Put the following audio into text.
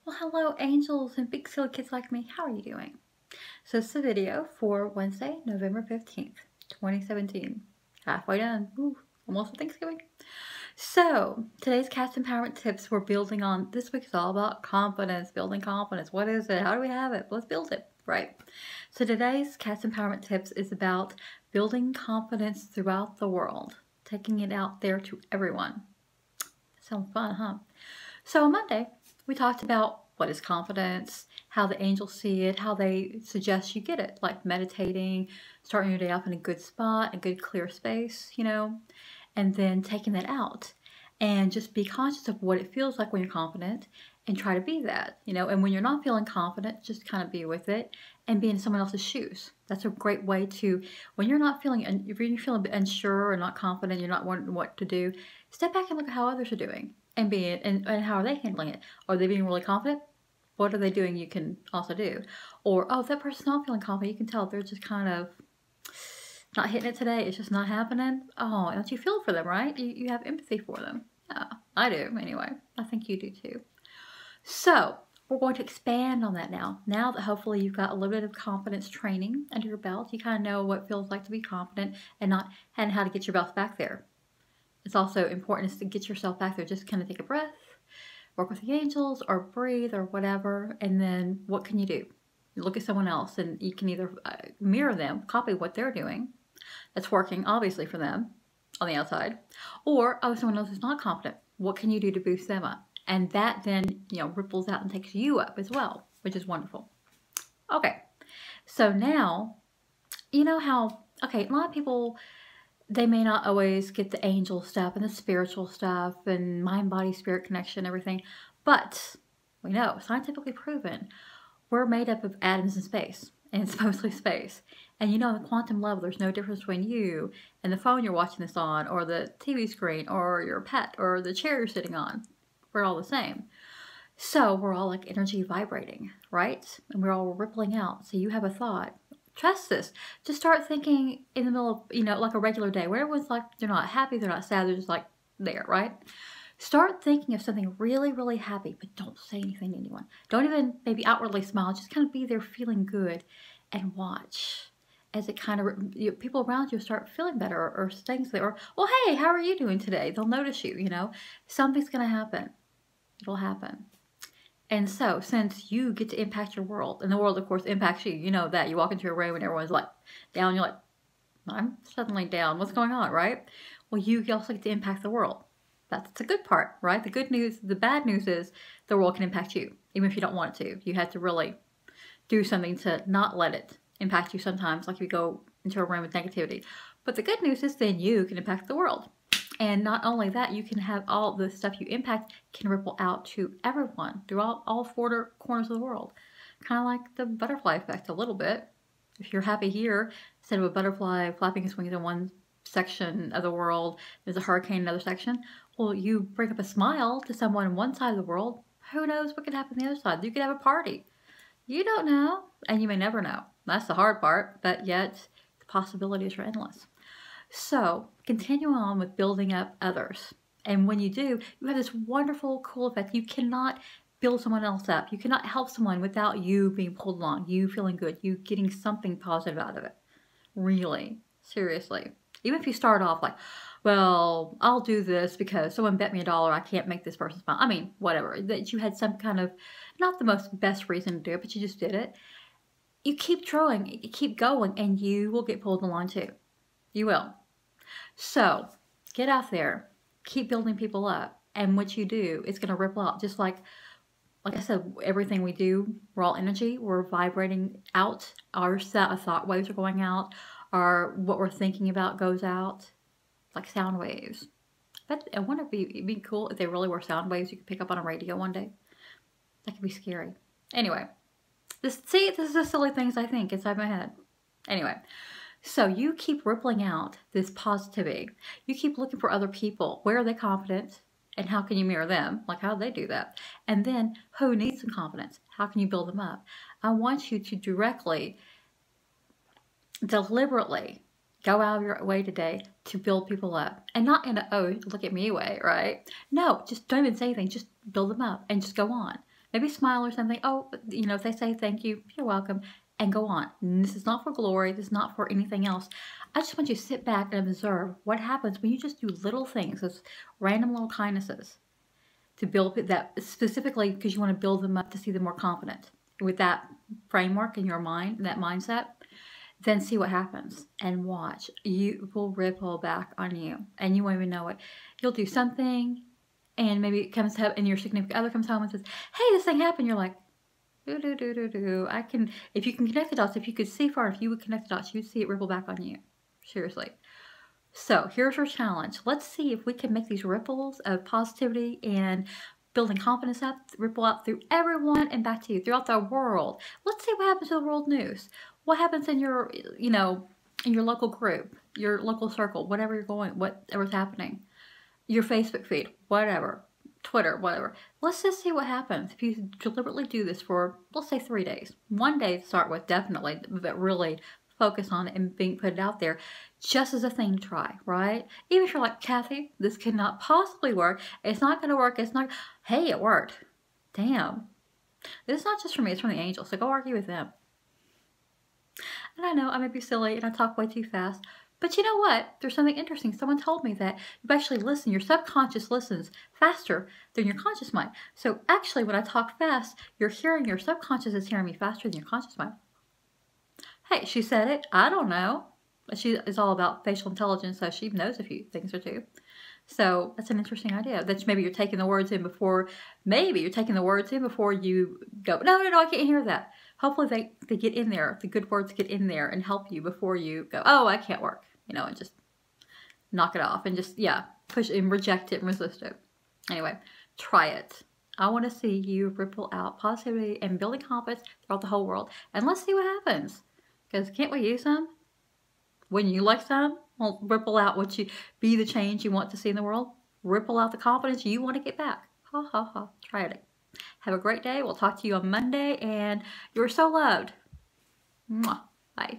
Well, hello, angels and big silly kids like me. How are you doing? So, this is a video for Wednesday, November 15th, 2017. Halfway done. Ooh, almost Thanksgiving. So, today's cast empowerment tips we're building on. This week is all about confidence, building confidence. What is it? How do we have it? Let's build it, right? So, today's cast empowerment tips is about building confidence throughout the world, taking it out there to everyone. Sounds fun, huh? So, on Monday, we talked about what is confidence, how the angels see it, how they suggest you get it, like meditating, starting your day off in a good spot, a good clear space, and then taking that out and just be conscious of what it feels like when you're confident and try to be that, and when you're not feeling confident, just kind of be with it and be in someone else's shoes. That's a great way to, when you're not feeling, if you're feeling unsure or not confident, you're not wanting what to do, step back and look at how others are doing. And how are they handling it? Are they being really confident? What are they doing you can also do? Or, oh, if that person's not feeling confident, you can tell they're just kind of not hitting it today. It's just not happening. Oh, don't you feel for them, right? You have empathy for them. Yeah, I do anyway. I think you do too. So, we're going to expand on that now. Now that hopefully you've got a little bit of confidence training under your belt, you kind of know what it feels like to be confident and how to get yourself back there. It's also important to get yourself back there. Just kind of take a breath, work with the angels, or breathe, or whatever. And then what can you do? You look at someone else, and you can either mirror them, copy what they're doing. That's working, obviously, for them on the outside. Or, oh, someone else is not confident. What can you do to boost them up? And that then, ripples out and takes you up as well, which is wonderful. Okay, so now, you know how, a lot of people, they may not always get the angel stuff and the spiritual stuff and mind-body-spirit connection, everything. But we know, scientifically proven, we're made up of atoms in space. And it's mostly space. And on the quantum level, there's no difference between you and the phone you're watching this on, or the TV screen, or your pet, or the chair you're sitting on. We're all the same. So we're all like energy vibrating, right? And we're all rippling out. So you have a thought. Trust this. Just start thinking in the middle of, like a regular day where everyone's like, they're not happy, they're not sad, they're just like there, right? Start thinking of something really, really happy, but don't say anything to anyone. Don't even maybe outwardly smile. Just kind of be there feeling good and watch as it kind of, people around you start feeling better or things there. Or, well, hey, how are you doing today? They'll notice you, Something's going to happen. It'll happen. And so, since you get to impact your world, and the world, of course, impacts you, you know that. You walk into a room and everyone's like down, you're like, I'm suddenly down. What's going on, right? Well, you also get to impact the world. That's the good part, right? The good news, the bad news is the world can impact you, even if you don't want it to. You have to really do something to not let it impact you sometimes, like if you go into a room with negativity. But the good news is then you can impact the world. And not only that, you can have all the stuff you impact can ripple out to everyone through all four corners of the world. Kind of like the butterfly effect a little bit. If you're happy here, instead of a butterfly flapping its wings in one section of the world, there's a hurricane in another section. Well, you bring up a smile to someone on one side of the world, who knows what could happen on the other side? You could have a party. You don't know, and you may never know. That's the hard part, but yet the possibilities are endless. So continue on with building up others. And when you do, you have this wonderful, cool effect. You cannot build someone else up. You cannot help someone without you being pulled along, you feeling good, you getting something positive out of it. Really, seriously. Even if you start off like, well, I'll do this because someone bet me $1, I can't make this person smile. I mean, whatever. That you had some kind of, not the most best reason to do it, but you just did it. You keep trying, you keep going, and you will get pulled along too. You will. So, get out there, keep building people up, and what you do, it's going to ripple out. Just like I said, everything we do, we're all energy, we're vibrating out, our thought waves are going out, what we're thinking about goes out, like sound waves. But I wonder if it'd be cool if they really were sound waves you could pick up on a radio one day. That could be scary. Anyway, this is the silly things I think inside my head. Anyway. So you keep rippling out this positivity. You keep looking for other people. Where are they confident? And how can you mirror them? Like, how do they do that? And then, who needs some confidence? How can you build them up? I want you to directly, deliberately go out of your way today to build people up. And not in a, oh, look at me way, right? No, just don't even say anything. Just build them up and just go on. Maybe smile or something. Oh, you know, if they say thank you, you're welcome, and go on. And this is not for glory. This is not for anything else. I just want you to sit back and observe what happens when you just do little things, those random little kindnesses, to build that specifically because you want to build them up to see them more confident. With that framework in your mind, that mindset, then see what happens and watch. You will ripple back on you and you won't even know it. You'll do something and maybe it comes up and your significant other comes home and says, hey, this thing happened. You're like, I can, if you can connect the dots, if you could see far, if you would connect the dots, you'd see it ripple back on you. Seriously. So here's our challenge. Let's see if we can make these ripples of positivity and building confidence up, ripple out through everyone and back to you, throughout the world. Let's see what happens to the world news. What happens in your, you know, in your local group, your local circle, whatever you're going, whatever's happening, your Facebook feed, whatever, Twitter, whatever. Let's just see what happens if you deliberately do this for, let's say 3 days. 1 day to start with, definitely, but really focus on it and put it out there just as a thing to try, right? Even if you're like, Kathy, this cannot possibly work. It's not going to work. It's not. Hey, it worked. Damn. This is not just for me. It's from the angels. So go argue with them. And I know I may be silly and I talk way too fast. But you know what? There's something interesting. Someone told me that you actually listen. Your subconscious listens faster than your conscious mind. So actually, when I talk fast, your subconscious is hearing me faster than your conscious mind. Hey, she said it. I don't know. She is all about facial intelligence, so she knows a few things or two. So that's an interesting idea. That maybe you're taking the words in before, you go, no, I can't hear that. Hopefully they get in there, the good words get in there and help you before you go, oh, I can't work, you know, and just knock it off and just, yeah, push and reject it and resist it. Anyway, try it. I want to see you ripple out positivity and building confidence throughout the whole world. And let's see what happens. Because can't we use some? Wouldn't you like some? Well, ripple out be the change you want to see in the world. Ripple out the confidence you want to get back. Ha, ha, ha. Try it. Have a great day. We'll talk to you on Monday. And you're so loved. Mwah. Bye.